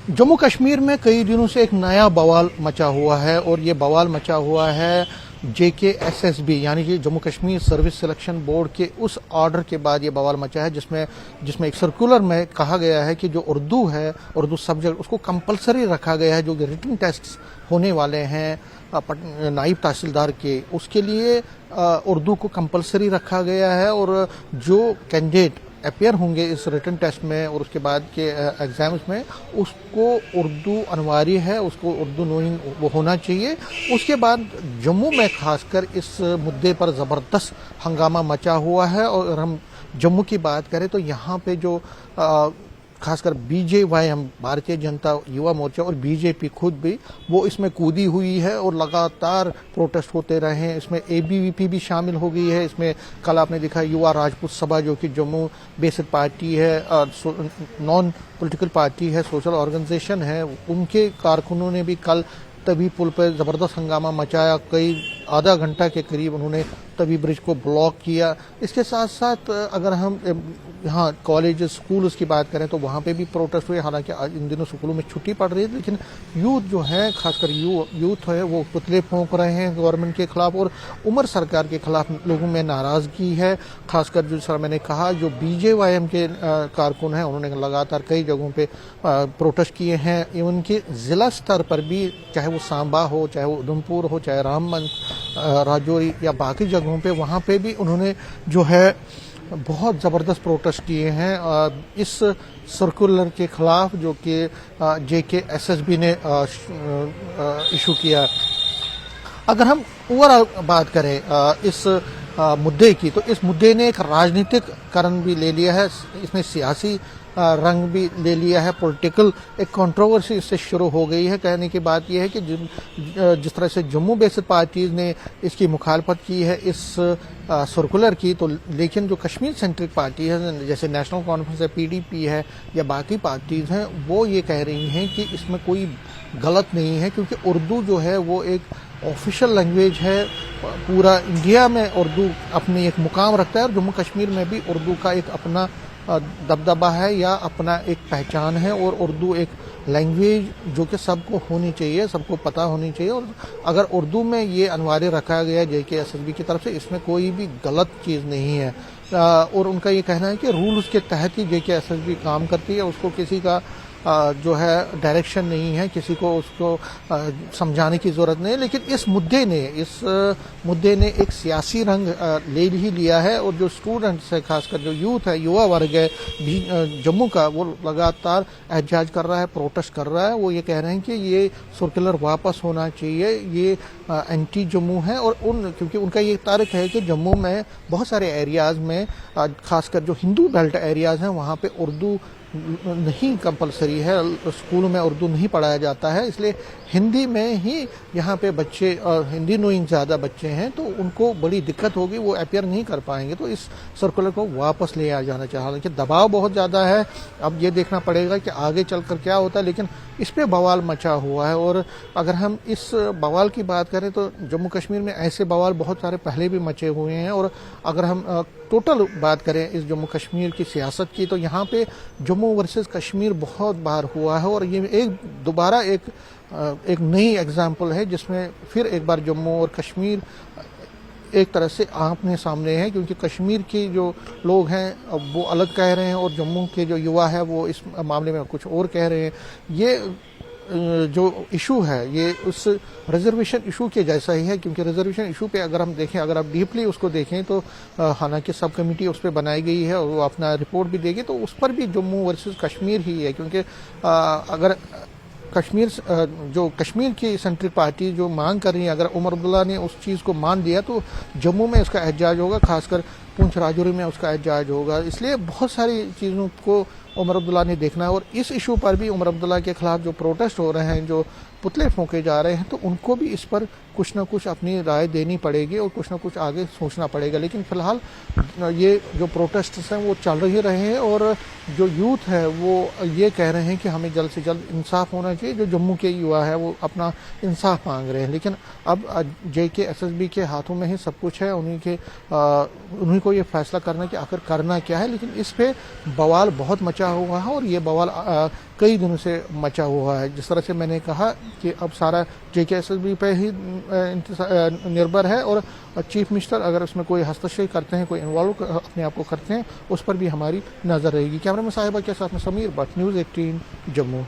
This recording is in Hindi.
जम्मू कश्मीर में कई दिनों से एक नया बवाल मचा हुआ है और ये बवाल मचा हुआ है JKSSB यानी कि Jammu Kashmir service selection board के उस ऑर्डर के बाद ये बवाल मचा है जिसमें एक सर्कुलर में कहा गया है कि जो उर्दू है, उर्दू सब्जेक्ट उसको कंपलसरी रखा गया है। जो रिटन टेस्ट होने वाले हैं नायब तहसीलदार के, उसके लिए उर्दू को कंपलसरी रखा गया है और जो कैंडिडेट अपेयर होंगे इस रिटन टेस्ट में और उसके बाद के एग्जाम्स में उसको उर्दू अनिवार्य है, उसको उर्दू नोइंग वो होना चाहिए। उसके बाद जम्मू में खासकर इस मुद्दे पर ज़बरदस्त हंगामा मचा हुआ है और हम जम्मू की बात करें तो यहाँ पे जो खासकर BJY भारतीय जनता युवा मोर्चा और BJP खुद भी वो इसमें कूदी हुई है और लगातार प्रोटेस्ट होते रहे हैं। इसमें ABVP भी शामिल हो गई है। इसमें कल आपने देखा युवा राजपूत सभा जो कि जम्मू बेस्ड पार्टी है, नॉन पॉलिटिकल पार्टी है, सोशल ऑर्गेनाइजेशन है, उनके कारकुनों ने भी कल तवी पुल पर ज़बरदस्त हंगामा मचाया। कई आधा घंटा के करीब उन्होंने तवी ब्रिज को ब्लॉक किया। इसके साथ साथ अगर हम यहाँ कॉलेज स्कूल की बात करें तो वहाँ पे भी प्रोटेस्ट हुए। हालांकि इन दिनों स्कूलों में छुट्टी पड़ रही है, लेकिन यूथ जो है, खासकर यूथ है, वो पुतले फूंक रहे हैं गवर्नमेंट के खिलाफ और उमर सरकार के खिलाफ लोगों में नाराजगी है। खासकर जो सर मैंने कहा जो BJYM के कारकुन हैं उन्होंने लगातार कई जगहों पे प्रोटेस्ट किए हैं। इवन के जिला स्तर पर भी, चाहे वो सांबा हो, चाहे वो उधमपुर हो, चाहे रामबन, राजौरी या बाकी जगहों पे, वहाँ पे भी उन्होंने जो है बहुत ज़बरदस्त प्रोटेस्ट किए हैं इस सर्कुलर के खिलाफ जो कि JKSSB ने इशू किया। अगर हम ओवरऑल बात करें इस मुद्दे की, तो इस मुद्दे ने एक राजनीतिक करण भी ले लिया है, इसने सियासी रंग भी ले लिया है। पॉलिटिकल एक कंट्रोवर्सी इससे शुरू हो गई है। कहने की बात यह है कि जिस तरह से जम्मू बेस्ड पार्टीज ने इसकी मुखालफत की है इस सर्कुलर की, तो लेकिन जो कश्मीर सेंट्रिक पार्टी है जैसे नेशनल कॉन्फ्रेंस है, PDP है या बाकी पार्टीज हैं, वो ये कह रही हैं कि इसमें कोई गलत नहीं है क्योंकि उर्दू जो है वो एक ऑफिशियल लैंग्वेज है। पूरा इंडिया में उर्दू अपनी एक मुकाम रखता है और जम्मू कश्मीर में भी उर्दू का एक अपना दबदबा है या अपना एक पहचान है और उर्दू एक लैंग्वेज जो कि सबको होनी चाहिए, सबको पता होनी चाहिए। और अगर उर्दू में ये अनिवार्य रखा गया JKSSB की तरफ से, इसमें कोई भी गलत चीज़ नहीं है। और उनका ये कहना है कि रूल्स के तहत ही JKSSB काम करती है, उसको किसी का जो है डायरेक्शन नहीं है, किसी को उसको समझाने की ज़रूरत नहीं है। लेकिन इस मुद्दे ने एक सियासी रंग ले ही लिया है और जो स्टूडेंट्स है, खासकर जो यूथ है, युवा वर्ग है जम्मू का, वो लगातार एहतजाज कर रहा है, प्रोटेस्ट कर रहा है। वो ये कह रहे हैं कि ये सर्कुलर वापस होना चाहिए, ये एंटी जम्मू है। और क्योंकि उनका ये तारीख है कि जम्मू में बहुत सारे एरियाज़ में, खासकर जो हिंदू बेल्ट एरियाज़ हैं, वहाँ पे उर्दू नहीं कंपलसरी है, स्कूलों में उर्दू नहीं पढ़ाया जाता है, इसलिए हिंदी में ही यहाँ पे बच्चे, हिंदी नोइंग ज़्यादा बच्चे हैं तो उनको बड़ी दिक्कत होगी, वो अपेयर नहीं कर पाएंगे। तो इस सर्कुलर को वापस ले आ जाना चाहिए। हालांकि दबाव बहुत ज़्यादा है, अब ये देखना पड़ेगा कि आगे चलकर क्या होता है, लेकिन इस पे बवाल मचा हुआ है। और अगर हम इस बवाल की बात करें तो जम्मू कश्मीर में ऐसे बवाल बहुत सारे पहले भी मचे हुए हैं। और अगर हम टोटल बात करें इस जम्मू कश्मीर की सियासत की, तो यहाँ पे जम्मू वर्सेस कश्मीर बहुत बार हुआ है और ये दोबारा एक नई एग्जाम्पल है जिसमें फिर एक बार जम्मू और कश्मीर एक तरह से आमने सामने है, क्योंकि कश्मीर के जो लोग हैं वो अलग कह रहे हैं और जम्मू के जो युवा है वो इस मामले में कुछ और कह रहे हैं। ये जो इशू है ये उस रिजर्वेशन इशू के जैसा ही है, क्योंकि रिजर्वेशन इशू पे अगर हम देखें, अगर आप डीपली उसको देखें तो हालांकि सब कमेटी उस पर बनाई गई है और वो अपना रिपोर्ट भी देगी, तो उस पर भी जम्मू वर्सेस कश्मीर ही है। क्योंकि अगर जो कश्मीर की सेंट्रल पार्टी जो मांग कर रही है, अगर उमर अब्दुल्ला ने उस चीज़ को मान लिया तो जम्मू में इसका एहतजाज होगा, खासकर पुंछ राजौरी में उसका एहतजाज होगा। इसलिए बहुत सारी चीज़ों को उमर अब्दुल्ला ने देखना है और इस इशू पर भी उमर अब्दुल्ला के खिलाफ जो प्रोटेस्ट हो रहे हैं, जो पुतले फूंके जा रहे हैं, तो उनको भी इस पर कुछ ना कुछ अपनी राय देनी पड़ेगी और कुछ ना कुछ आगे सोचना पड़ेगा। लेकिन फिलहाल ये जो प्रोटेस्ट हैं वो चल ही रहे हैं और जो यूथ है वो ये कह रहे हैं कि हमें जल्द से जल्द इंसाफ होना चाहिए। जो जम्मू के युवा है वो अपना इंसाफ मांग रहे हैं, लेकिन अब JKSSB के हाथों में ही सब कुछ है, उन्हीं को ये फैसला करना कि आखिर करना क्या है। लेकिन इस पे बवाल बहुत मचा मचा हुआ है और ये बवाल कई दिनों से मचा हुआ है। जिस तरह से मैंने कहा कि अब सारा JKSSB पे ही निर्भर है और चीफ मिनिस्टर अगर उसमें कोई हस्तक्षेप करते हैं, कोई इन्वॉल्व अपने आप को करते हैं, उस पर भी हमारी नज़र रहेगी। कैमरा में साहिबा के साथ में समीर भट्ट, न्यूज़ 18 जम्मू।